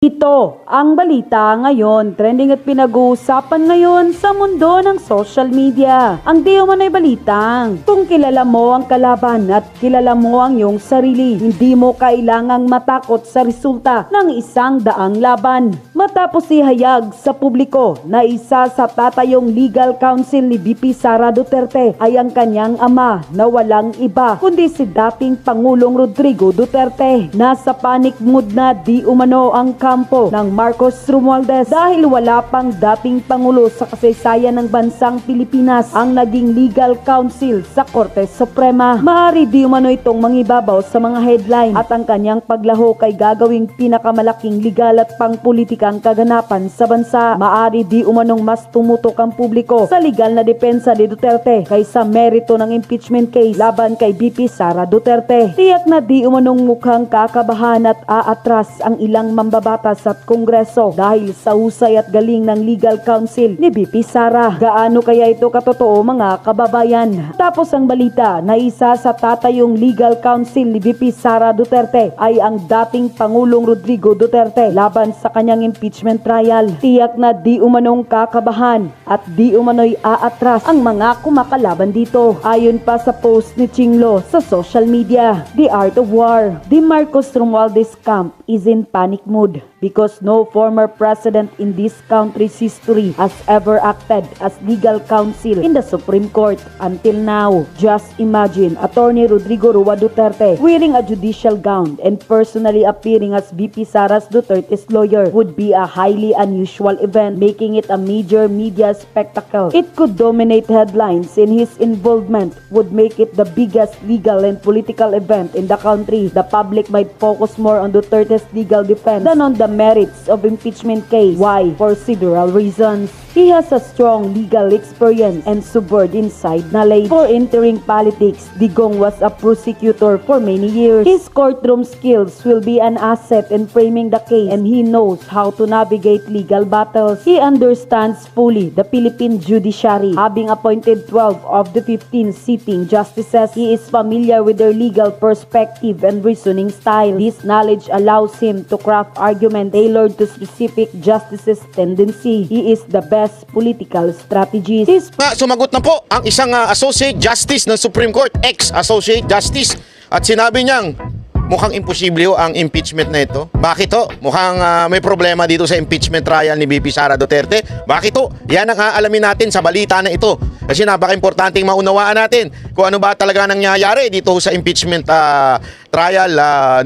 Ito ang balita ngayon, trending at pinag-uusapan ngayon sa mundo ng social media. Ang di umano'y balitang, kung kilala mo ang kalaban at kilala mo ang iyong sarili, hindi mo kailangang matakot sa resulta ng isang daang laban. Matapos ihayag sa publiko na isa sa tatayong legal counsel ni VP Sara Duterte ay ang kanyang ama na walang iba kundi si dating Pangulong Rodrigo Duterte. Nasa panic mood na di umano ang kampo ng Marcos Romualdez dahil wala pang dating Pangulo sa kasaysayan ng bansang Pilipinas ang naging legal counsel sa Korte Suprema. Maaari di umano itong mangibabaw sa mga headline at ang kanyang paglahok ay gagawing pinakamalaking legal at pangpolitikang kaganapan sa bansa. Maaari di umanong mas tumutok ang publiko sa legal na depensa ni Duterte kaysa merito ng impeachment case laban kay VP Sara Duterte. Tiyak na di umanong mukhang kakabahan at aatras ang ilang mambabatas at Kongreso dahil sa husay at galing ng legal counsel ni VP Sara. Gaano kaya ito katotoo mga kababayan? Tapos ang balita na isa sa tatayong legal counsel ni VP Sara Duterte ay ang dating Pangulong Rodrigo Duterte laban sa kanyang impeachment trial. Tiyak na di umanong kakabahan at di umano'y aatras ang mga kumakalaban dito. Ayon pa sa post ni Chinglo sa social media, The Art of War, the Marcos Romualdez camp is in panic mood because no former president in this country's history has ever acted as legal counsel in the Supreme Court until now. Just imagine Attorney Rodrigo Roa Duterte wearing a judicial gown and personally appearing as VP Sara Duterte's lawyer would be a highly unusual event, making it a major media spectacle. It could dominate headlines, and his involvement would make it the biggest legal and political event in the country. The public might focus more on Duterte's legal defense than on the merits of impeachment case. Why? For several reasons. He has a strong legal experience and subvert inside knowledge. For entering politics, Digong was a prosecutor for many years. His courtroom skills will be an asset in framing the case, and he knows how to navigate legal battles. He understands fully the Philippine judiciary. Having appointed 12 of the 15 sitting justices, he is familiar with their legal perspective and reasoning style. This knowledge allows him to craft arguments tailored to specific justices' tendency. He is the best political strategist. Sumagot na po ang isang Associate Justice ng Supreme Court, ex-Associate Justice, at sinabi niyang mukhang imposible ang impeachment na ito. Bakit to? Mukhang may problema dito sa impeachment trial ni VP Sara Duterte. Bakit to? Yan ang aalamin natin sa balita na ito. Kasi napaka-importanting maunawaan natin kung ano ba talaga nangyayari dito sa impeachment trial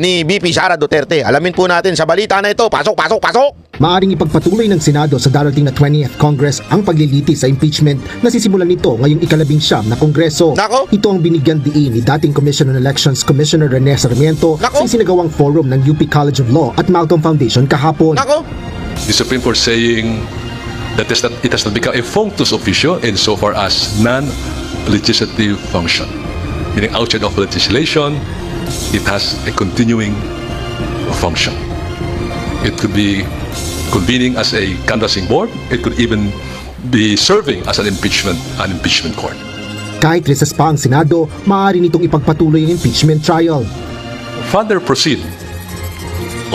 ni VP Sara Duterte. Alamin po natin sa balita na ito. Pasok, pasok, pasok! Maaring ipagpatuloy ng Senado sa darating na 20th Congress ang paglilitis sa impeachment na sisimulan nito ngayong ika-19 na Kongreso. Nako? Ito ang binigyan diin ni dating Commission on Elections Commissioner Rene Sarmiento Nako? sa isinagawang forum ng UP College of Law at Malcolm Foundation kahapon. Nako? The Supreme Court saying that it has not become a functus officio insofar as non-legislative function. Meaning outside of legislation, it has a continuing function. It could be convening as a canvassing board. It could even be serving as an impeachment court. Kahit recess pa ang Senado, maaari nitong ipagpatuloy ang impeachment trial. Further proceed,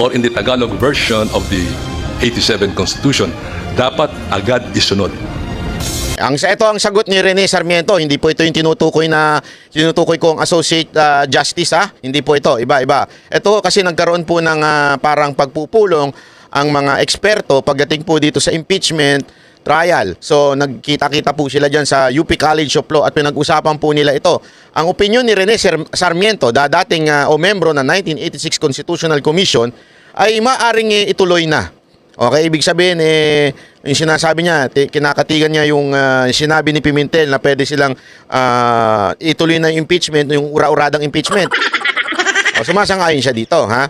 or in the Tagalog version of the 87 Constitution, dapat agad isunod. Ito ang sagot ni Rene Sarmiento. Hindi po ito yung tinutukoy kong Associate Justice, ha? Hindi po ito, iba-iba. Ito kasi nagkaroon po ng parang pagpupulong ang mga eksperto pagdating po dito sa impeachment trial. So nagkita-kita po sila dyan sa UP College of Law at pinag-usapan po nila ito. Ang opinion ni Rene Sarmiento, dating membro ng 1986 Constitutional Commission, ay maaring ituloy na. Okay, ibig sabihin yung sinasabi niya, kinakatigan niya yung sinabi ni Pimentel na pwede silang ituloy na yung impeachment, yung ura-uradang impeachment. Sumasang-ayon siya dito, ha?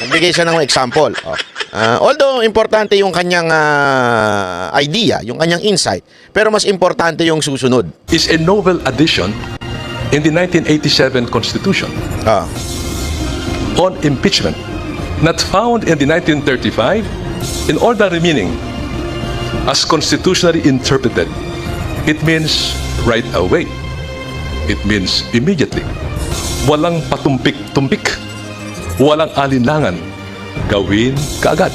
Nagbigay siya ng example. Although importante yung kanyang idea, yung kanyang insight, pero mas importante yung susunod. Is a novel addition in the 1987 Constitution on impeachment, not found in the 1935 in ordinary meaning. As constitutionally interpreted, it means right away. It means immediately. Walang patumpik-tumpik. Walang alinlangan. Gawin kaagad.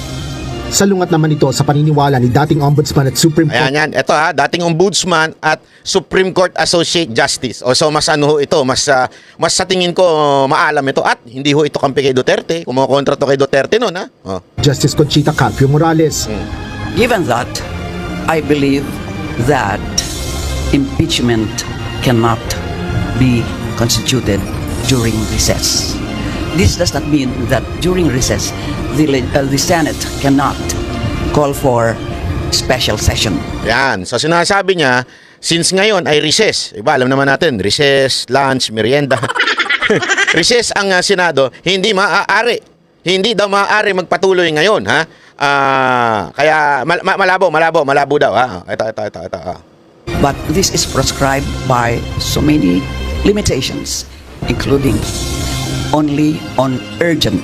Salungat naman ito sa paniniwala ni dating Ombudsman at Supreme Court Ayan yan. Ito dating Ombudsman at Supreme Court Associate Justice. O so mas ano ho ito, mas sa tingin ko maalam ito at hindi ho ito kampi kay Duterte. Kumukontra to kay Duterte noon Justice Conchita Carpio Morales. Given that, I believe that impeachment cannot be constituted during recess. This does not mean that during recess, the Senate cannot call for special session. Yan. So sinasabi niya, since ngayon ay recess, iba alam naman natin, recess, lunch, merienda. Recess ang Senado, hindi maaari. Hindi daw maaari magpatuloy ngayon, ha? Kaya malabo daw, ha? Ito. But this is prescribed by so many limitations, including only on urgent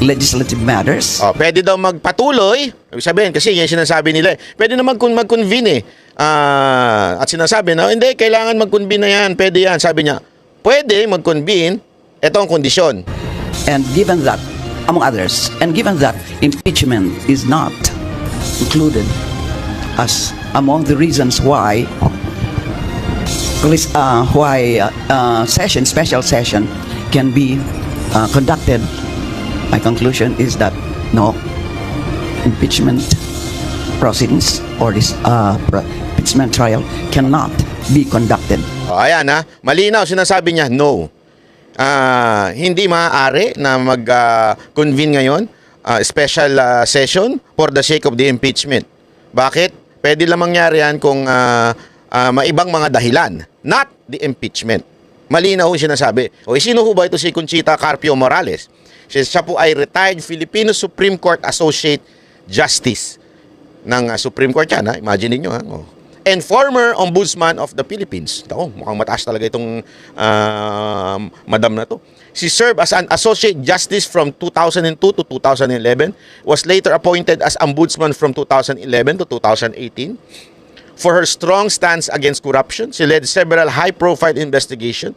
legislative matters. Pwede daw magpatuloy. Ibig sabihin, kasi yan sinasabi nila. Pwede naman mag-convene at sinasabi na, hindi, kailangan mag-convene na yan. Pwede yan. Sabi niya, pwede mag-convene. Ito ang kondisyon. And given that, among others, and given that impeachment is not included as among the reasons why special session can be conducted, my conclusion is that no impeachment proceedings or this impeachment trial cannot be conducted. Ayan malinaw sinasabi niya, no. Hindi maaari na mag-convene ngayon special session for the sake of the impeachment. Bakit? Pwede lang mangyari yan kung maibang mga dahilan, not the impeachment. Malinaw yung sinasabi. Sino ho ba ito si Conchita Carpio Morales? Siya po ay retired Filipino Supreme Court Associate Justice ng Supreme Court yan. Imagine niyo and former Ombudsman of the Philippines. Mukhang mataas talaga itong madam na to. She served as an Associate Justice from 2002 to 2011. Was later appointed as Ombudsman from 2011 to 2018. For her strong stance against corruption, she led several high-profile investigations,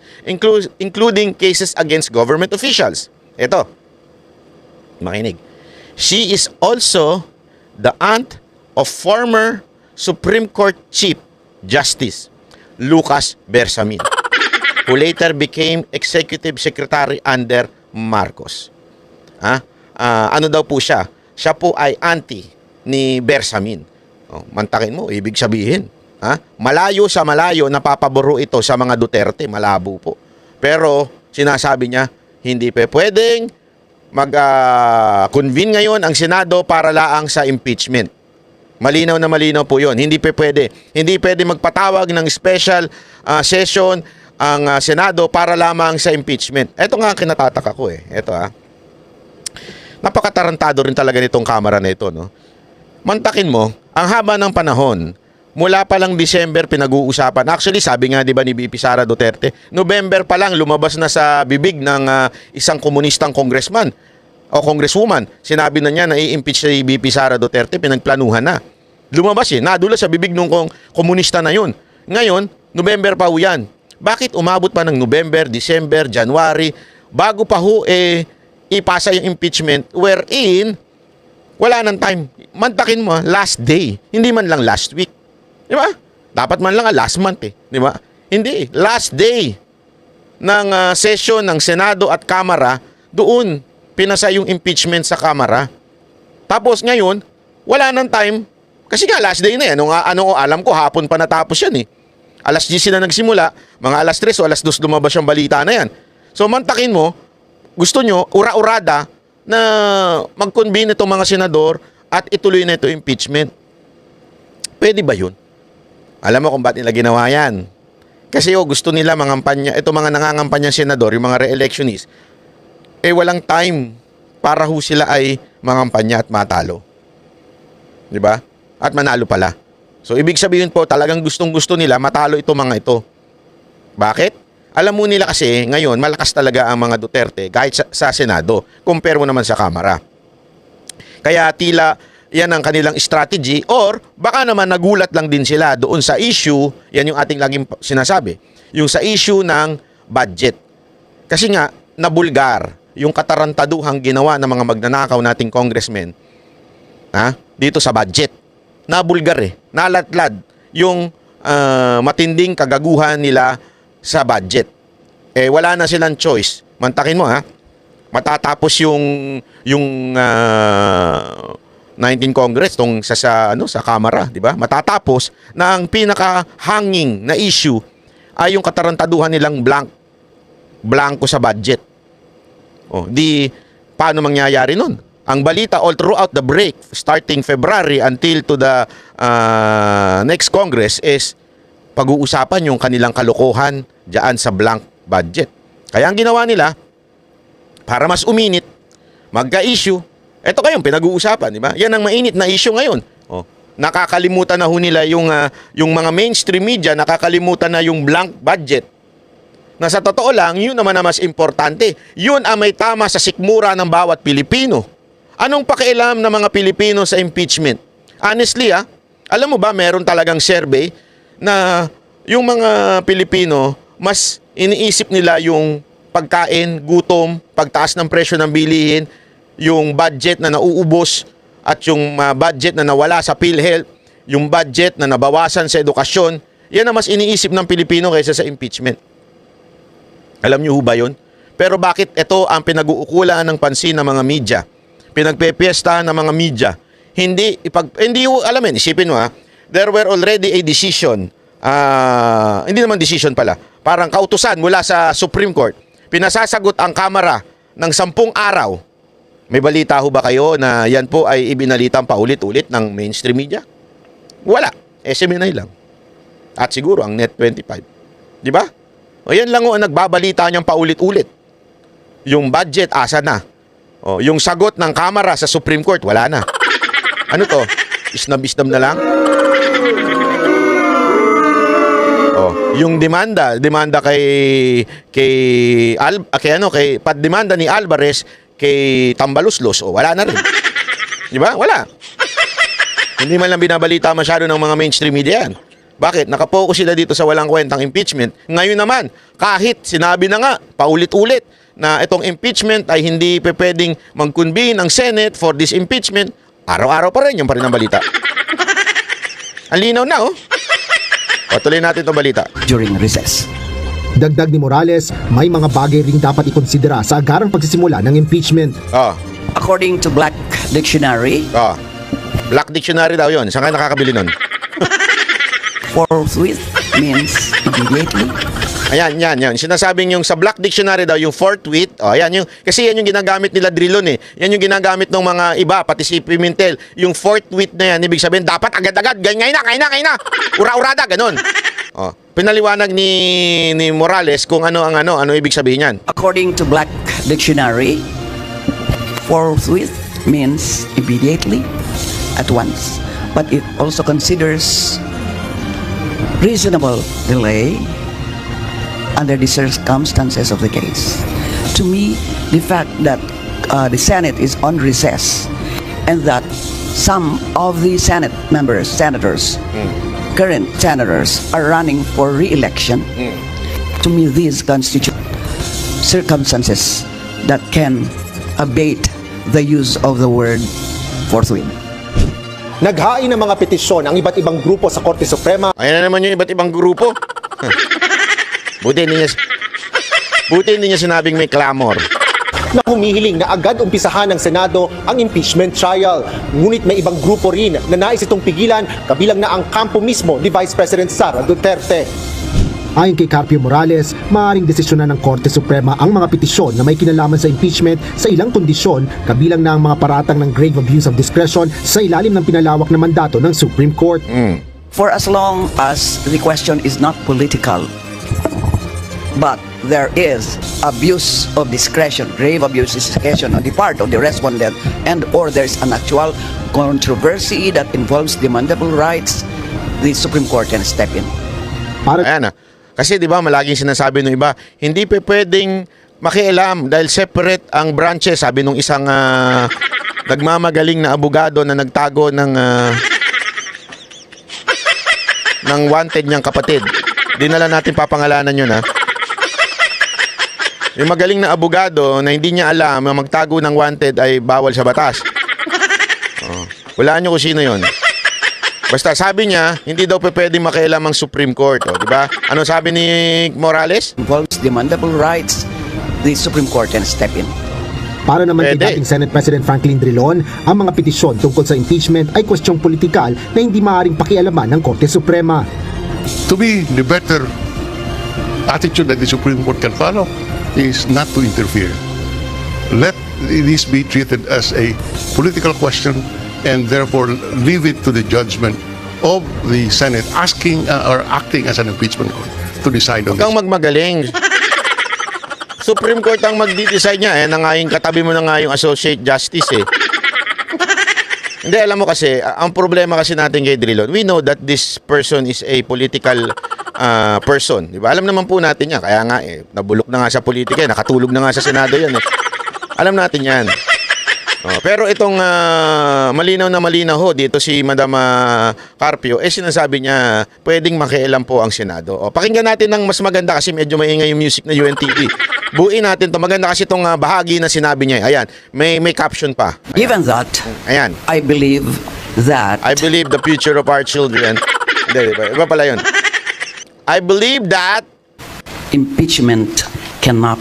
including cases against government officials. Ito, makinig. She is also the aunt of former Supreme Court Chief Justice Lucas Bersamin, who later became Executive Secretary under Marcos. Ano daw po siya? Siya po ay auntie ni Bersamin. Mantakin mo, ibig sabihin. Malayo sa malayo, napapaboro ito sa mga Duterte, malabo po. Pero, sinasabi niya, hindi pa pwedeng mag-convene ngayon ang Senado para laang sa impeachment. Malinaw na malinaw po yun. Hindi pa pwede. Hindi pwede magpatawag ng special session ang Senado para lamang sa impeachment. Ito nga ang kinatataka ko Ito napakatarantado rin talaga nitong kamera na ito, no? Mantakin mo, ang haba ng panahon, mula pa lang December pinag-uusapan. Actually, sabi nga 'di ba ni VP Sara Duterte, November pa lang lumabas na sa bibig ng isang komunistang congressman o congresswoman. Sinabi na niya na i-impeach si VP Sara Duterte, pinagplanuhan na. Lumabas nadula sa bibig ng komunista na 'yun. Ngayon, November pa ho 'yan. Bakit umabot pa ng November, December, January bago pa ho ipasa yung impeachment wherein wala nang time. Mantakin mo, last day. Hindi man lang last week. Di ba? Dapat man lang last month Di ba? Hindi. Last day ng session ng Senado at Kamara, doon pinasa yung impeachment sa Kamara. Tapos ngayon, wala nang time. Kasi nga last day na yan. Alam ko, hapon pa natapos yan Alas 10 na nagsimula, mga alas 3 o alas 2 lumabas yung balita na yan. So mantakin mo, gusto nyo, ura-urada, na mag-convene itong mga senador at ituloy na ito impeachment. Pwede ba yun? Alam mo kung ba't nila ginawa yan? Kasi gusto nila mangampanya, itong mga nangangampanyang senador, yung mga re-electionist, walang time para sila ay mangampanya at matalo. Di ba? At manalo pala. So, ibig sabihin po, talagang gustong-gusto nila matalo itong mga ito. Bakit? Alam mo nila kasi ngayon malakas talaga ang mga Duterte kahit sa Senado. Compare mo naman sa Kamara. Kaya tila yan ang kanilang strategy or baka naman nagulat lang din sila doon sa issue, yan yung ating laging sinasabi, yung sa issue ng budget. Kasi nga, nabulgar yung katarantaduhang ginawa ng mga magnanakaw nating congressmen dito sa budget. Nabulgar nalatlad yung matinding kagaguhan nila sa budget. Wala na silang choice. Mantakin mo matatapos yung 19 Congress tong sa Kamara, di ba? Matatapos na ang pinaka-hanging na issue ay yung katarantaduhan nilang blanco sa budget. Paano mangyayari nun? Ang balita all throughout the break, starting February until to the next Congress is pag-uusapan yung kanilang kalokohan diyan sa blank budget. Kaya ang ginawa nila, para mas uminit, magka-issue, eto kayong pinag-uusapan, di ba? Yan ang mainit na issue ngayon. Nakakalimutan na ho nila yung mga mainstream media, nakakalimutan na yung blank budget. Na sa totoo lang, yun naman na mas importante. Yun ang may tama sa sikmura ng bawat Pilipino. Anong pakialam ng mga Pilipino sa impeachment? Honestly, alam mo ba, meron talagang survey na yung mga Pilipino, mas iniisip nila yung pagkain, gutom, pagtaas ng presyo ng bilihin, yung budget na nauubos, at yung budget na nawala sa PhilHealth, yung budget na nabawasan sa edukasyon, yan ang mas iniisip ng Pilipino kaysa sa impeachment. Alam niyo ho ba yun? Pero bakit ito ang pinag-uukulan ng pansin ng mga media? Pinagpepiesta ng mga media. Hindi alamin, isipin mo there were already a decision, hindi naman decision pala, parang kautusan mula sa Supreme Court. Pinasasagot ang Kamara ng 10 araw. May balita ho ba kayo na yan po ay ibinalitang paulit-ulit ng mainstream media? Wala. SMNI lang. At siguro ang Net25. Di ba? O yan lang ang nagbabalita niyang paulit-ulit. Yung budget, asa na? Yung sagot ng Kamara sa Supreme Court, wala na. Ano to? Isnab-isnab na lang? Yung demanda kay demanda ni Alvarez kay Tambaluslos, wala na rin. Di ba? Wala. Hindi man lang binabalita masyado ng mga mainstream media yan. Bakit? Nakapokus sila dito sa walang kwentang impeachment. Ngayon naman, kahit sinabi na nga, paulit-ulit, na itong impeachment ay hindi pwedeng mag-convene ang Senate for this impeachment, araw-araw pa rin yung pa rin ang balita. Ang linaw na, Patuloy natin itong balita. During recess. Dagdag ni Morales, may mga bagay ring dapat ikonsidera sa agarang pagsisimula ng impeachment. According to Black Dictionary, Black Dictionary daw yun. Saan kayo nakakabili nun? forthwith means immediately. Ayan, yan. Sinasabing yung sa Black Dictionary daw, yung forthwith, ayan kasi yan yung ginagamit nila Drilon Yan yung ginagamit ng mga iba, pati si Pimentel. Yung forthwith na yan, ibig sabihin, dapat agad-agad, ngayon na. Ura-urada, ganun. Pinaliwanag ni Morales kung ano ibig sabihin yan. According to Black Dictionary, forthwith means immediately, at once. But it also considers reasonable delay under the circumstances of the case. To me, the fact that the Senate is on recess and that some of the senators, current senators, are running for re-election, to me these constitute circumstances that can abate the use of the word forthwith. Naghain ng mga petisyon ang iba't ibang grupo sa Korte Suprema. Ayan na naman yung iba't ibang grupo. Buti hindi niya sinabing may clamor. Na humihiling na agad umpisahan ng Senado ang impeachment trial. Ngunit may ibang grupo rin na nais itong pigilan, kabilang na ang kampo mismo ni Vice President Sara Duterte. Ayon kay Carpio Morales, maaaring desisyonan ng Korte Suprema ang mga petisyon na may kinalaman sa impeachment sa ilang kondisyon, kabilang na ang mga paratang ng grave abuse of discretion sa ilalim ng pinalawak na mandato ng Supreme Court. For as long as the question is not political, but there is abuse of discretion, grave abuse of discretion on the part of the respondent, and or there's an actual controversy that involves demandable rights, the Supreme Court can step in. Ayan Kasi di ba malaging sinasabi ng iba, hindi pwedeng makialam dahil separate ang branches. Sabi nung isang nagmamagaling na abogado na nagtago ng wanted niyang kapatid. Di na lang natin papangalanan yun Yung magaling na abogado na hindi niya alam na magtago ng wanted ay bawal sa batas. Hulaan nyo kung sino yun. Basta sabi niya, hindi daw pwede makialam ang Supreme Court. O, di ba? Ano sabi ni Morales? Involves demandable rights, the Supreme Court can step in. Para naman kay Pwede. dating Senate President Franklin Drilon, ang mga petisyon tungkol sa impeachment ay kwestyong politikal na hindi maaaring pakialaman ng Korte Suprema. To me, the better attitude that the Supreme Court can follow is not to interfere. Let this be treated as a political question and therefore leave it to the judgment of the Senate asking or acting as an impeachment court to decide on Huwag kang this. magmagaling. Supreme Court ang magdi-decide niya. Na nga yung katabi mo na nga yung Associate Justice eh. Hindi, alam mo kasi, ang problema kasi natin kay Drilon, we know that this person is a political person. Di ba? Alam naman po natin yan. Kaya nga eh, nabulok na nga sa politika, nakatulog na nga sa Senado yan eh. Alam natin yan. Oh, pero itong malinaw na malinaw ho dito si Madam Carpio, sinasabi niya pwedeng makialam po ang Senado. O, pakinggan natin ng mas maganda kasi medyo maingay yung music na UNTV. Buuin natin to. Maganda kasi itong bahagi na sinabi niya. Ayan, may caption pa. Given that, Ayan. I believe that I believe the future of our children. Hindi, iba pala yun. I believe that impeachment cannot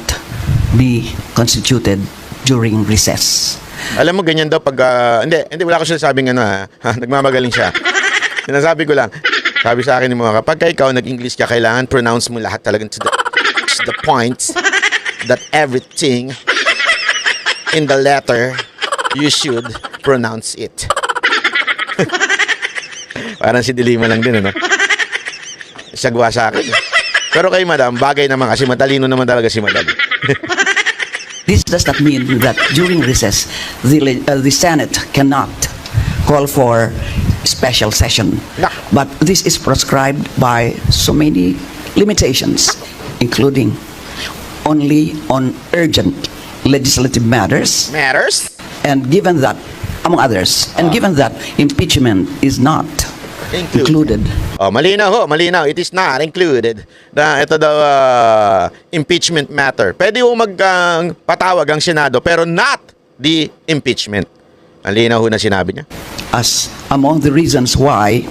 be constituted during recess. alam mo ganyan daw pag hindi wala ko sinasabing ano nagmamagaling siya. Sinasabi ko lang. Sabi sa akin ni mga kapag ikaw nag-English ka kailangan pronounce mo lahat talagang to the point that everything in the letter you should pronounce it. Parang si Dilima lang din ano. Sagwa sa akin. Pero kay Madam, bagay naman kasi matalino naman talaga si Madam. This does not mean that during recess, the Senate cannot call for special session. No. But this is prescribed by so many limitations, including only on urgent legislative matters, and given that, among others, and given that impeachment is not included. Oh, malinaw ho, malinaw. It is not included. Ito daw impeachment matter. Pwede ho magpatawag ang Senado pero not the impeachment. Malinaw ho na sinabi niya. As among the reasons why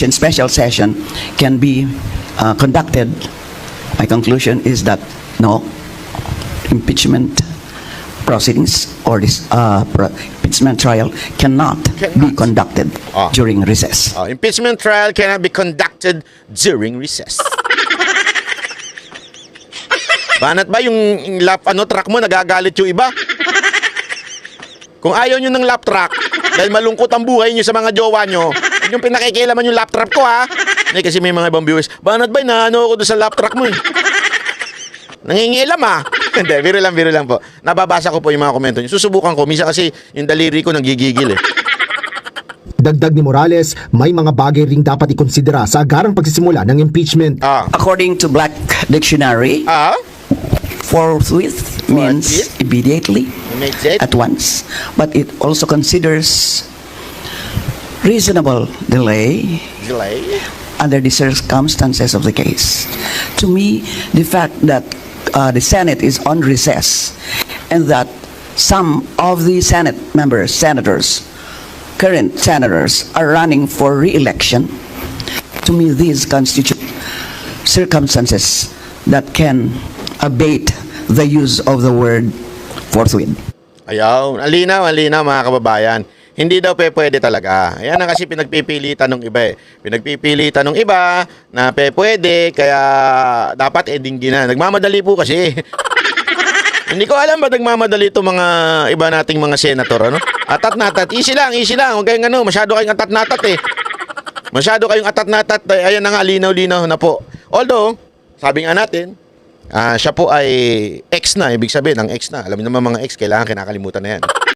special session can be conducted, my conclusion is that no, impeachment proceedings or this impeachment trial cannot be conducted during recess. Impeachment trial cannot be conducted during recess. Banat ba yung truck mo nagagalit yung iba? Kung ayaw nyo ng lap truck dahil malungkot ang buhay nyo sa mga jowa nyo, yung pinakikialaman yung lap truck ko ha. Hindi kasi may mga ibang viewers, banat ba inaano ako doon sa lap truck mo eh. Nangingialam ha. Hindi, biro lang po. Nababasa ko po yung mga komento nyo. Susubukan ko. Minsan kasi yung daliri ko nanggigigil eh. Dagdag ni Morales, may mga bagay ring dapat ikonsidera sa agarang pagsisimula ng impeachment. According to Black Dictionary, forthwith means immediately, at once, but it also considers reasonable delay under the circumstances of the case. To me, the fact that the Senate is on recess and that some of the current senators are running for re-election, to me these constitute circumstances that can abate the use of the word forthwith. Ayaw, alinaw mga kababayan. Hindi daw pwede talaga. Yan ang kasi pinagpipilitan ng iba eh. Pinagpipilitan ng iba na pwede, kaya dapat dinggin na. Nagmamadali po kasi. Hindi ko alam ba nagmamadali itong mga iba nating mga senator, ano? Atat-natat. Easy lang. Huwag kayong masyado kayong atat-natat eh. Masyado kayong atat-natat. Ayan na nga, linaw-linaw na po. Although, sabi nga natin, siya po ay ex na. Ibig sabihin, ang ex na. Alam niyo naman mga ex, kailangan kinakalimutan na yan.